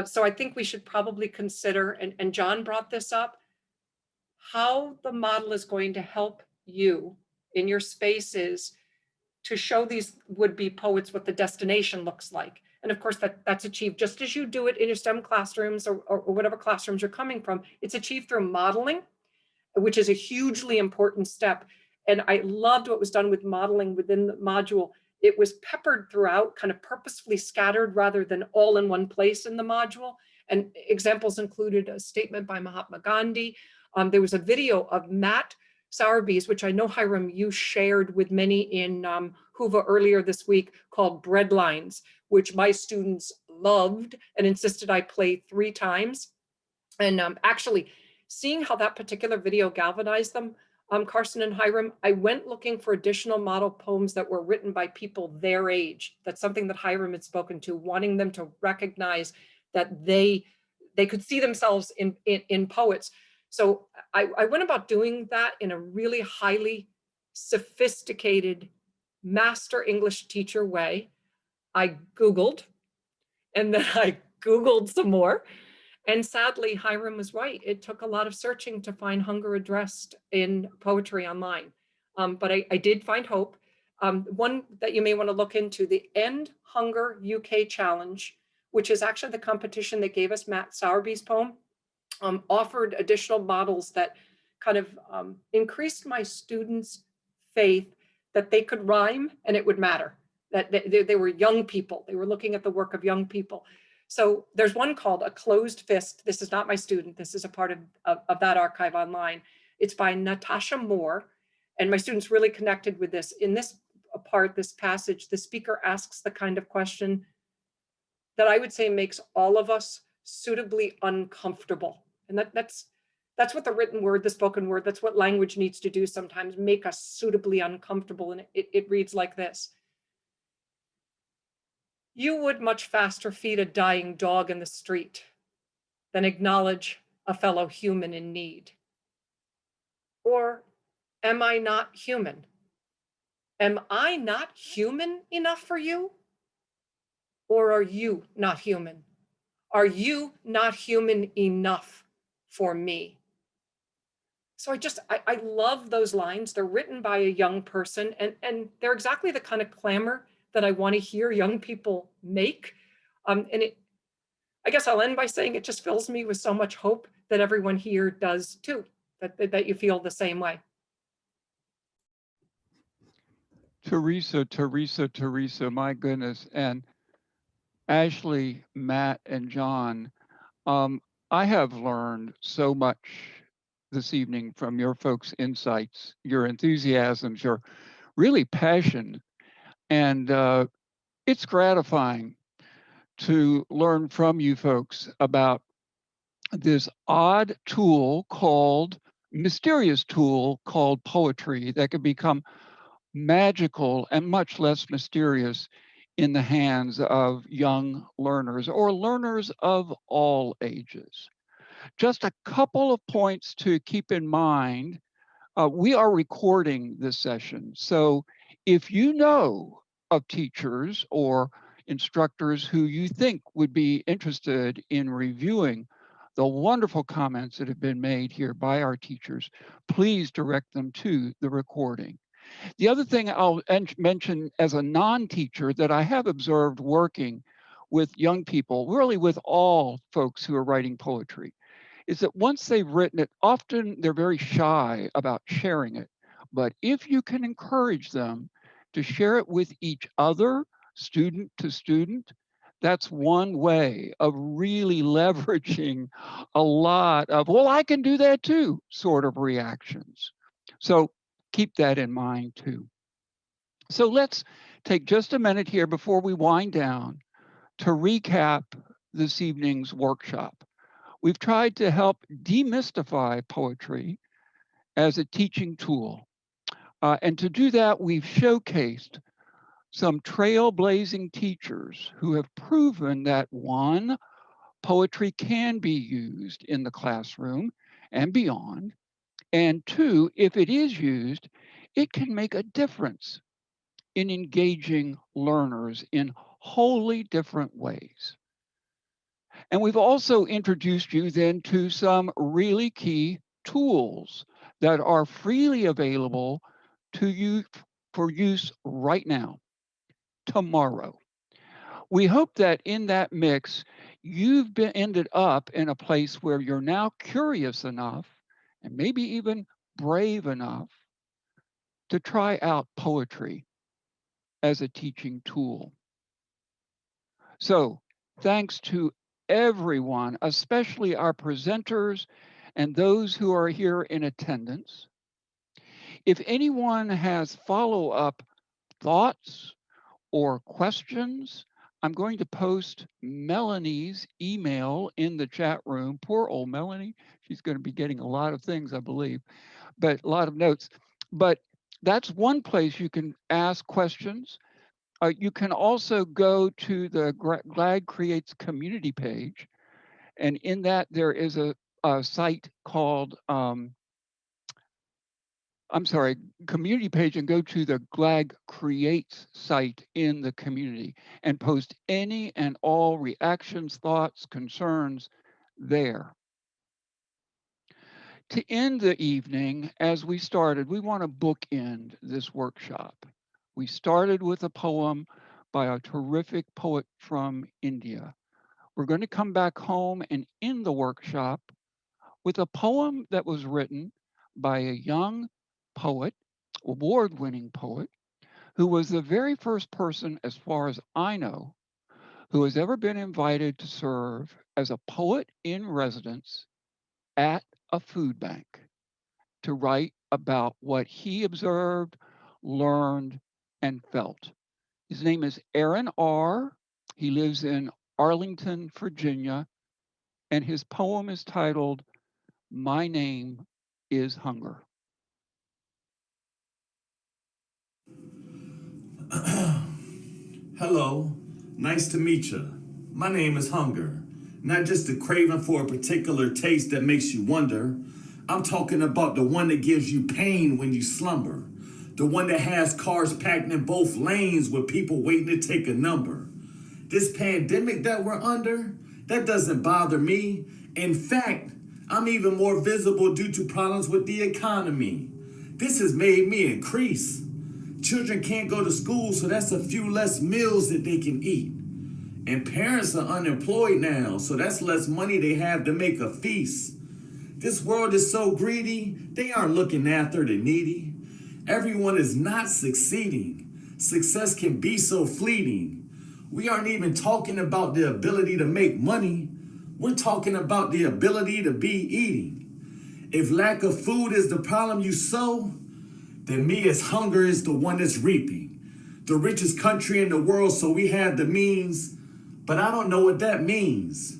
So I think we should probably consider, and John brought this up, how the model is going to help you in your spaces to show these would-be poets what the destination looks like. And of course, that's achieved just as you do it in your STEM classrooms or whatever classrooms you're coming from. It's achieved through modeling, which is a hugely important step. And I loved what was done with modeling within the module. It was peppered throughout, kind of purposefully scattered rather than all in one place in the module. And examples included a statement by Mahatma Gandhi. There was a video of Matt Sowerby's, which I know, Hiram, you shared with many in Hoover earlier this week, called Bread Lines, which my students loved and insisted I play 3 times. And actually, seeing how that particular video galvanized them, Carson and Hiram, I went looking for additional model poems that were written by people their age. That's something that Hiram had spoken to, wanting them to recognize that they could see themselves in poets. So I went about doing that in a really highly sophisticated master English teacher way. I Googled, and then I Googled some more. And sadly, Hiram was right. It took a lot of searching to find hunger addressed in poetry online. But I did find hope. One that you may want to look into, the End Hunger UK Challenge, which is actually the competition that gave us Matt Sowerby's poem, offered additional models that kind of increased my students' faith that they could rhyme and it would matter, that they were young people. They were looking at the work of young people. So there's one called A Closed Fist. This is not my student. This is a part of that archive online. It's by Natasha Moore. And my students really connected with this. In this part, this passage, the speaker asks the kind of question that I would say makes all of us suitably uncomfortable. And that's what the written word, the spoken word, that's what language needs to do sometimes, make us suitably uncomfortable. And it reads like this. You would much faster feed a dying dog in the street than acknowledge a fellow human in need. Or am I not human? Am I not human enough for you? Or are you not human? Are you not human enough for me? So I love those lines. They're written by a young person, and they're exactly the kind of clamor that I want to hear young people make. I guess I'll end by saying it just fills me with so much hope that everyone here does too, that you feel the same way. Teresa, my goodness. And Ashley, Matt, and John, I have learned so much this evening from your folks' insights, your enthusiasms, your really passion. And it's gratifying to learn from you folks about this odd tool called, mysterious tool called poetry that can become magical and much less mysterious in the hands of young learners or learners of all ages. Just a couple of points to keep in mind. We are recording this session. So if you know of teachers or instructors who you think would be interested in reviewing the wonderful comments that have been made here by our teachers, please direct them to the recording. The other thing I'll mention as a non-teacher that I have observed working with young people, really with all folks who are writing poetry, is that once they've written it, often they're very shy about sharing it. But if you can encourage them to share it with each other, student to student, that's one way of really leveraging a lot of, well, I can do that too, sort of reactions. So keep that in mind too. So let's take just a minute here before we wind down to recap this evening's workshop. We've tried to help demystify poetry as a teaching tool. And to do that, we've showcased some trailblazing teachers who have proven that one, poetry can be used in the classroom and beyond. And two, if it is used, it can make a difference in engaging learners in wholly different ways. And we've also introduced you then to some really key tools that are freely available to you for use right now, tomorrow. We hope that in that mix, you've ended up in a place where you're now curious enough and maybe even brave enough to try out poetry as a teaching tool. So thanks to everyone, especially our presenters and those who are here in attendance. If anyone has follow-up thoughts or questions, I'm going to post Melanie's email in the chat room. Poor old Melanie. She's going to be getting a lot of things, I believe, but a lot of notes. But that's one place you can ask questions. You can also go to the GLAGcreates community page, and in that there is a site called, community page, and go to the GLAGcreates site in the community and post any and all reactions, thoughts, concerns there. To end the evening, as we started, we want to bookend this workshop. We started with a poem by a terrific poet from India. We're going to come back home and end the workshop with a poem that was written by a young poet, award-winning poet, who was the very first person, as far as I know, who has ever been invited to serve as a poet in residence at a food bank to write about what he observed, learned, and felt. His name is Aaron R. He lives in Arlington, Virginia, and his poem is titled, My Name is Hunger. Hello, nice to meet you. My name is Hunger, not just a craving for a particular taste that makes you wonder. I'm talking about the one that gives you pain when you slumber, the one that has cars packed in both lanes with people waiting to take a number. This pandemic that we're under, that doesn't bother me. In fact, I'm even more visible due to problems with the economy. This has made me increase. Children can't go to school, so that's a few less meals that they can eat. And parents are unemployed now, so that's less money they have to make a feast. This world is so greedy, they aren't looking after the needy. Everyone is not succeeding. Success can be so fleeting. We aren't even talking about the ability to make money. We're talking about the ability to be eating. If lack of food is the problem you sow, then me as Hunger is the one that's reaping. The richest country in the world, so we have the means, but I don't know what that means.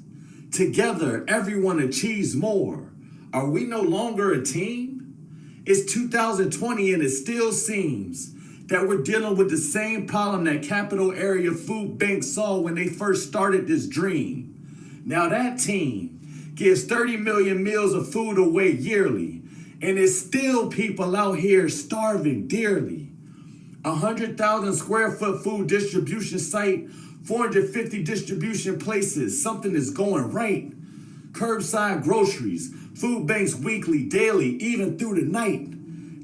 Together, everyone achieves more. Are we no longer a team? It's 2020 and it still seems that we're dealing with the same problem that Capital Area Food Bank saw when they first started this dream. Now that team gives 30 million meals of food away yearly, and there's still people out here starving dearly. 100,000 square foot food distribution site, 450 distribution places, something is going right. Curbside groceries, food banks weekly, daily, even through the night.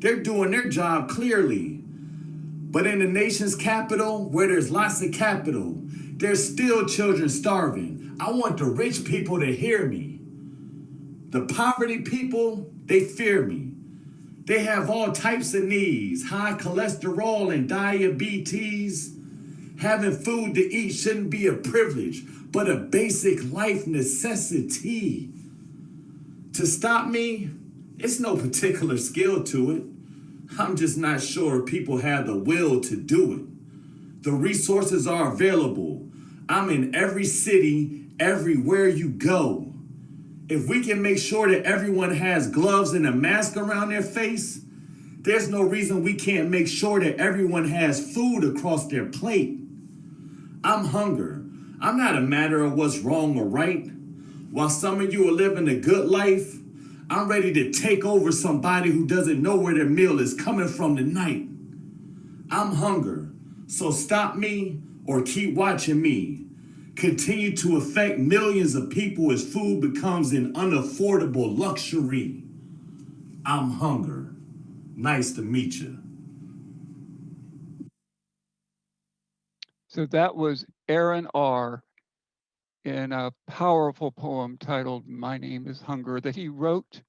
They're doing their job clearly. But in the nation's capital, where there's lots of capital, there's still children starving. I want the rich people to hear me. The poverty people, they fear me. They have all types of needs, high cholesterol and diabetes. Having food to eat shouldn't be a privilege, but a basic life necessity. To stop me, it's no particular skill to it. I'm just not sure people have the will to do it. The resources are available. I'm in every city, everywhere you go. If we can make sure that everyone has gloves and a mask around their face, there's no reason we can't make sure that everyone has food across their plate. I'm hunger. I'm not a matter of what's wrong or right. While some of you are living a good life, I'm ready to take over somebody who doesn't know where their meal is coming from tonight. I'm hunger, so stop me or keep watching me. Continue to affect millions of people as food becomes an unaffordable luxury. I'm hunger. Nice to meet you. So that was Aaron R. in a powerful poem titled My Name is Hunger that he wrote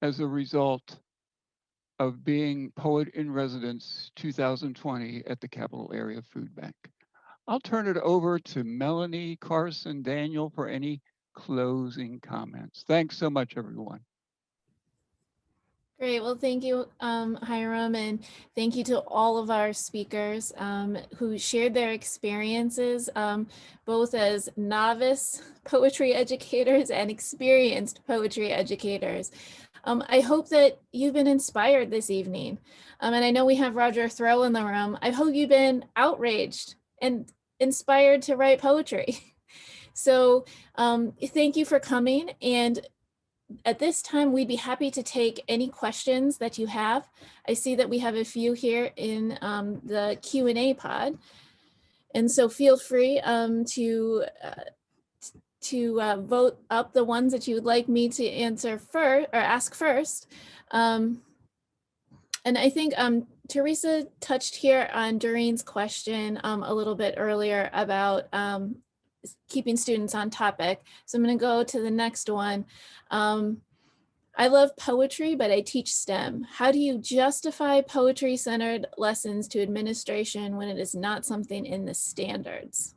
as a result of being Poet in Residence 2020 at the Capital Area Food Bank. I'll turn it over to Melanie, Carson, Daniel for any closing comments. Thanks so much, everyone. Great. Well, thank you, Hiram, and thank you to all of our speakers who shared their experiences, both as novice poetry educators and experienced poetry educators. I hope that you've been inspired this evening. And I know we have Roger Throw in the room. I hope you've been outraged and inspired to write poetry. So thank you for coming. And at this time, we'd be happy to take any questions that you have. I see that we have a few here in the Q&A pod. And so feel free to vote up the ones that you would like me to answer first or ask first. And I think Teresa touched here on Doreen's question a little bit earlier about keeping students on topic. So I'm going to go to the next one. I love poetry, but I teach STEM. How do you justify poetry-centered lessons to administration when it is not something in the standards?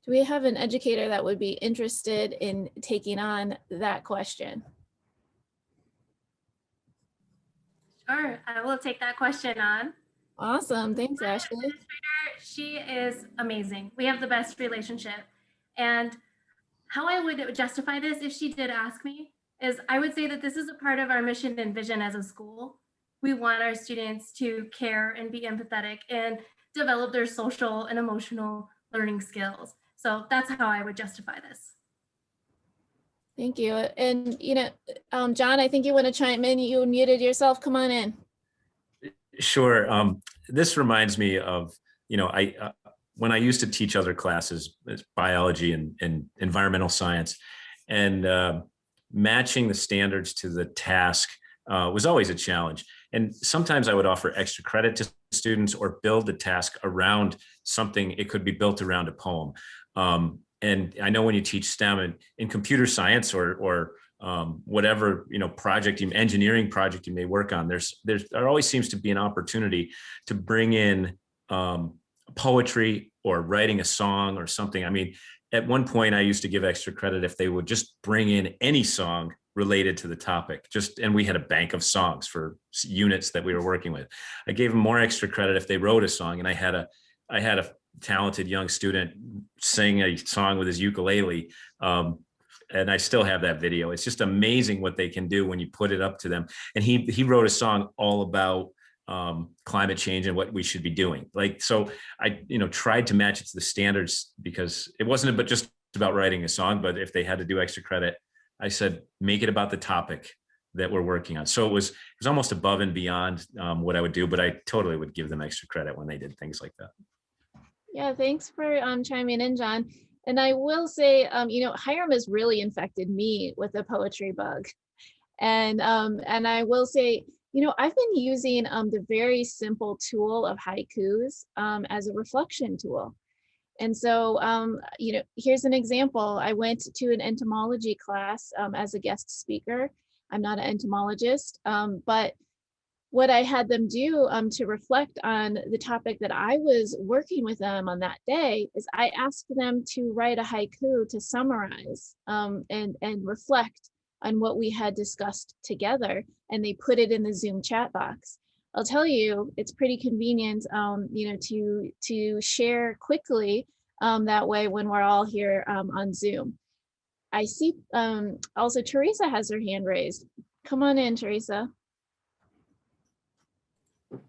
Do we have an educator that would be interested in taking on that question? Sure, I will take that question on. Awesome, thanks, Ashley. She is amazing. We have the best relationship. And how I would justify this if she did ask me is I would say that this is a part of our mission and vision as a school. We want our students to care and be empathetic and develop their social and emotional learning skills. So that's how I would justify this. Thank you. And, John, I think you want to chime in. You muted yourself. Come on in. Sure. This reminds me of, when I used to teach other classes, biology and environmental science, and matching the standards to the task was always a challenge. And sometimes I would offer extra credit to students or build the task around something. It could be built around a poem. And I know when you teach STEM and in computer science or whatever engineering project you may work on, there always seems to be an opportunity to bring in poetry or writing a song or something. I mean, at one point I used to give extra credit if they would just bring in any song related to the topic, and we had a bank of songs for units that we were working with. I gave them more extra credit if they wrote a song, and I had a talented young student sing a song with his ukulele. And I still have that video. It's just amazing what they can do when you put it up to them. And he wrote a song all about climate change and what we should be doing. Like, so I, tried to match it to the standards, because it wasn't but just about writing a song, but if they had to do extra credit, I said, make it about the topic that we're working on. So it was almost above and beyond what I would do, but I totally would give them extra credit when they did things like that. Yeah, thanks for chiming in, John. And I will say, Hiram has really infected me with the poetry bug. And I will say, I've been using the very simple tool of haikus as a reflection tool. And so, here's an example. I went to an entomology class as a guest speaker. I'm not an entomologist, but what I had them do to reflect on the topic that I was working with them on that day is I asked them to write a haiku to summarize and reflect on what we had discussed together, and they put it in the Zoom chat box. I'll tell you, it's pretty convenient, to share quickly that way when we're all here on Zoom. I see also Teresa has her hand raised. Come on in, Teresa.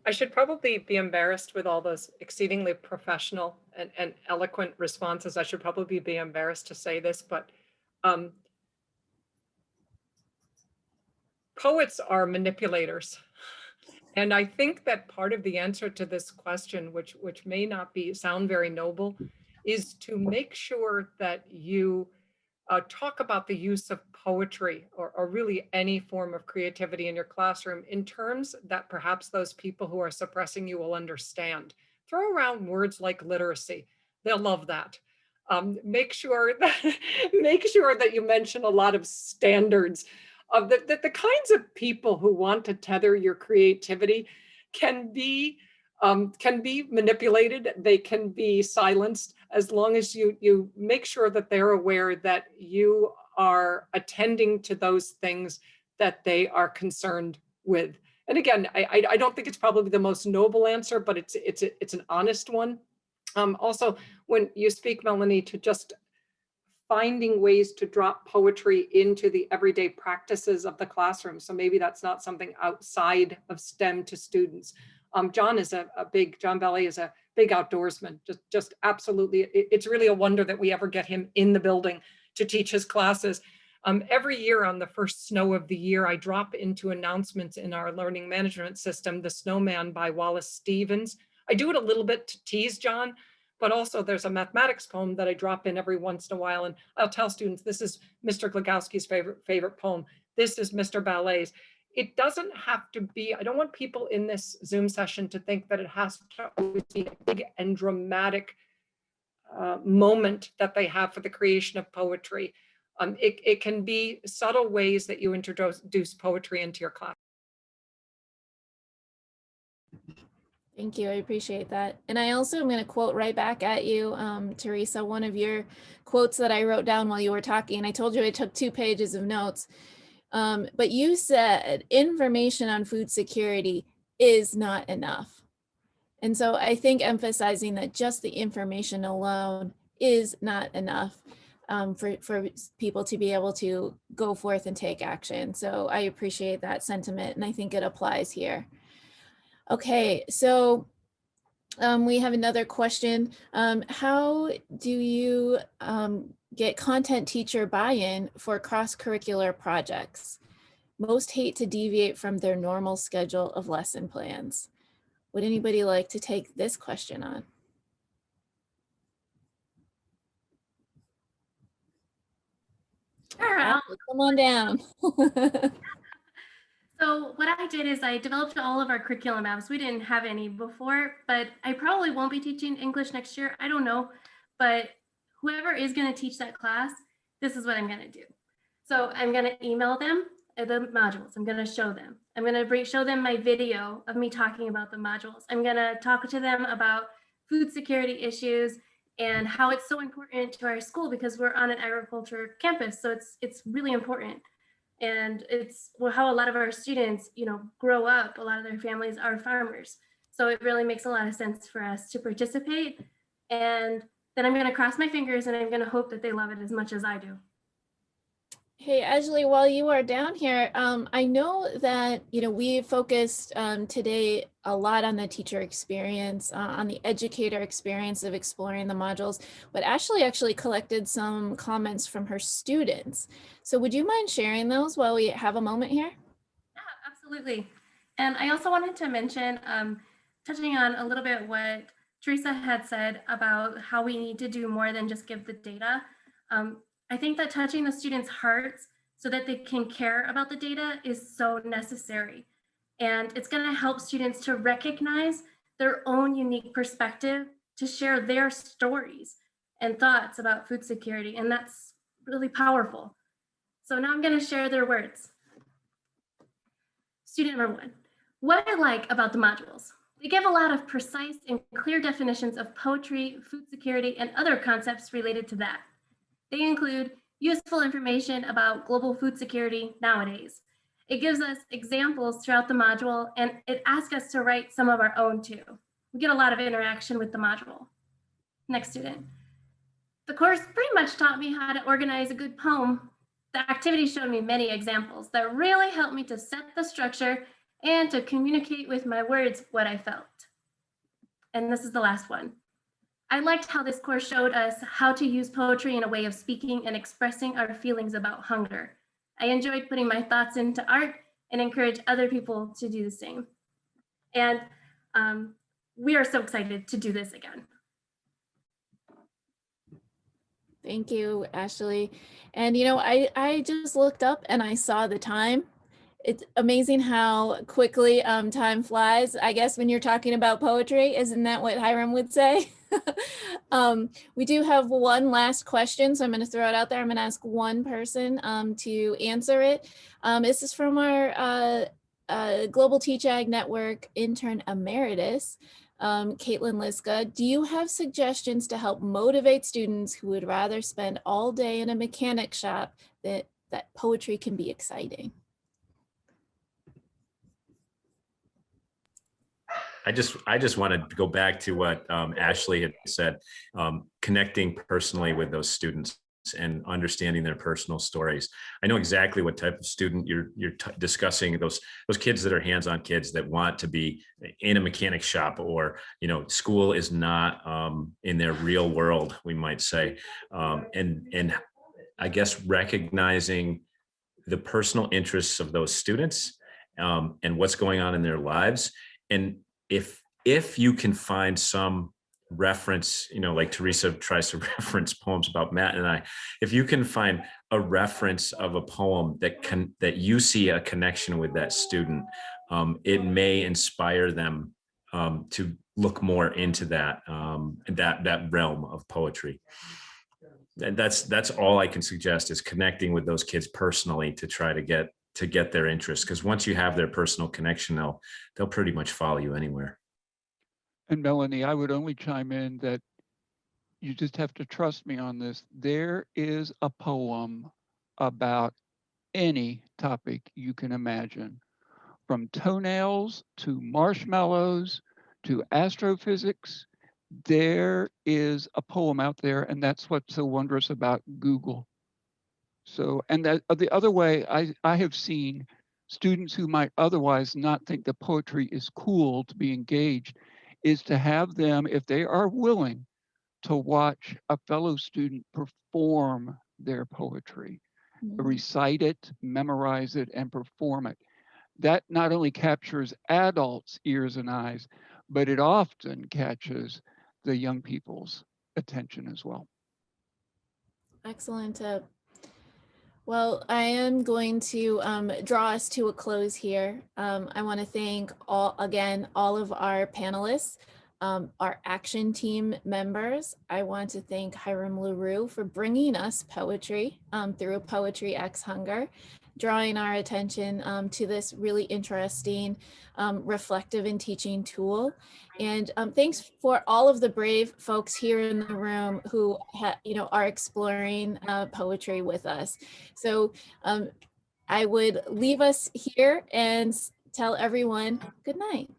I should probably be embarrassed with all those exceedingly professional and eloquent responses. I should probably be embarrassed to say this, but poets are manipulators. And I think that part of the answer to this question, which may not sound very noble, is to make sure that you talk about the use of poetry or really any form of creativity in your classroom in terms that perhaps those people who are suppressing you will understand. Throw around words like literacy. They'll love that. Make sure that you mention a lot of standards of that the kinds of people who want to tether your creativity can be manipulated. They can be silenced as long as you make sure that they're aware that you are attending to those things that they are concerned with. And again, I don't think it's probably the most noble answer, but it's an honest one. Also, when you speak, Melanie, to just finding ways to drop poetry into the everyday practices of the classroom. So maybe that's not something outside of STEM to students. John Ballet is a big outdoorsman, just absolutely. It's really a wonder that we ever get him in the building to teach his classes. Every year on the first snow of the year, I drop into announcements in our learning management system, The Snowman by Wallace Stevens. I do it a little bit to tease John, but also there's a mathematics poem that I drop in every once in a while. And I'll tell students, this is Mr. GLAGcreates' favorite poem. This is Mr. Ballet's. It doesn't have to be, I don't want people in this Zoom session to think that it has to always be a big and dramatic moment that they have for the creation of poetry. It can be subtle ways that you introduce poetry into your class. Thank you, I appreciate that. And I also am going to quote right back at you, Teresa, one of your quotes that I wrote down while you were talking. I told you I took 2 pages of notes, but you said information on food security is not enough. And so I think emphasizing that just the information alone is not enough for people to be able to go forth and take action. So I appreciate that sentiment, and I think it applies here. Okay, so we have another question. How do you get content teacher buy-in for cross-curricular projects? Most hate to deviate from their normal schedule of lesson plans. Would anybody like to take this question on? Sure, come on down. So what I did is I developed all of our curriculum apps. We didn't have any before, but I probably won't be teaching English next year. I don't know, but whoever is going to teach that class, this is what I'm going to do. So I'm going to email them the modules. I'm going to show them. I'm going to show them my video of me talking about the modules. I'm going to talk to them about food security issues and how it's so important to our school because we're on an agriculture campus. So it's really important. And it's how a lot of our students, grow up. A lot of their families are farmers. So it really makes a lot of sense for us to participate. And then I'm going to cross my fingers and I'm going to hope that they love it as much as I do. Hey, Ashley, while you are down here, I know that, we focused today a lot on the teacher experience, on the educator experience of exploring the modules, but Ashley actually collected some comments from her students. So would you mind sharing those while we have a moment here? Yeah, absolutely. And I also wanted to mention, touching on a little bit what Teresa had said about how we need to do more than just give the data. I think that touching the students' hearts so that they can care about the data is so necessary. And it's going to help students to recognize their own unique perspective, to share their stories and thoughts about food security. And that's really powerful. So now I'm going to share their words. Student number 1, what I like about the modules. They give a lot of precise and clear definitions of poetry, food security, and other concepts related to that. They include useful information about global food security nowadays. It gives us examples throughout the module, and it asks us to write some of our own too. We get a lot of interaction with the module. Next student. The course pretty much taught me how to organize a good poem. The activity showed me many examples that really helped me to set the structure and to communicate with my words what I felt. And this is the last one. I liked how this course showed us how to use poetry in a way of speaking and expressing our feelings about hunger. I enjoyed putting my thoughts into art and encourage other people to do the same. And we are so excited to do this again. Thank you, Ashley. And I just looked up and I saw the time. It's amazing how quickly time flies, I guess, when you're talking about poetry. Isn't that what Hiram would say? We do have one last question, so I'm going to throw it out there. I'm going to ask one person to answer it. This is from our Global Teach Ag Network intern emeritus, Caitlin Liska. Do you have suggestions to help motivate students who would rather spend all day in a mechanic shop that poetry can be exciting? I just want to go back to what Ashley had said, connecting personally with those students and understanding their personal stories. I know exactly what type of student you're discussing, those kids that are hands-on kids that want to be in a mechanic shop, or school is not in their real world, we might say. And I guess recognizing the personal interests of those students and what's going on in their lives. And if you can find some reference, like Teresa tries to reference poems about Matt and I, if you can find a reference of a poem that you see a connection with that student, it may inspire them to look more into that realm of poetry. And that's all I can suggest, is connecting with those kids personally to try to get their interest, because once you have their personal connection, they'll pretty much follow you anywhere. And Melanie, I would only chime in that you just have to trust me on this. There is a poem about any topic you can imagine, from toenails to marshmallows to astrophysics. There is a poem out there, and that's what's so wondrous about Google. So, and that the other way, I have seen students who might otherwise not think that poetry is cool to be engaged, is to have them, if they are willing, to watch a fellow student perform their poetry, recite it, memorize it, and perform it. That not only captures adults' ears and eyes, but it often catches the young people's attention as well. Excellent. Well, I am going to draw us to a close here. I want to thank all of our panelists, our action team members. I want to thank Hiram LaRue for bringing us poetry through Poetry X Hunger, drawing our attention to this really interesting reflective and teaching tool. And thanks for all of the brave folks here in the room who are exploring poetry with us. So I would leave us here and tell everyone good night.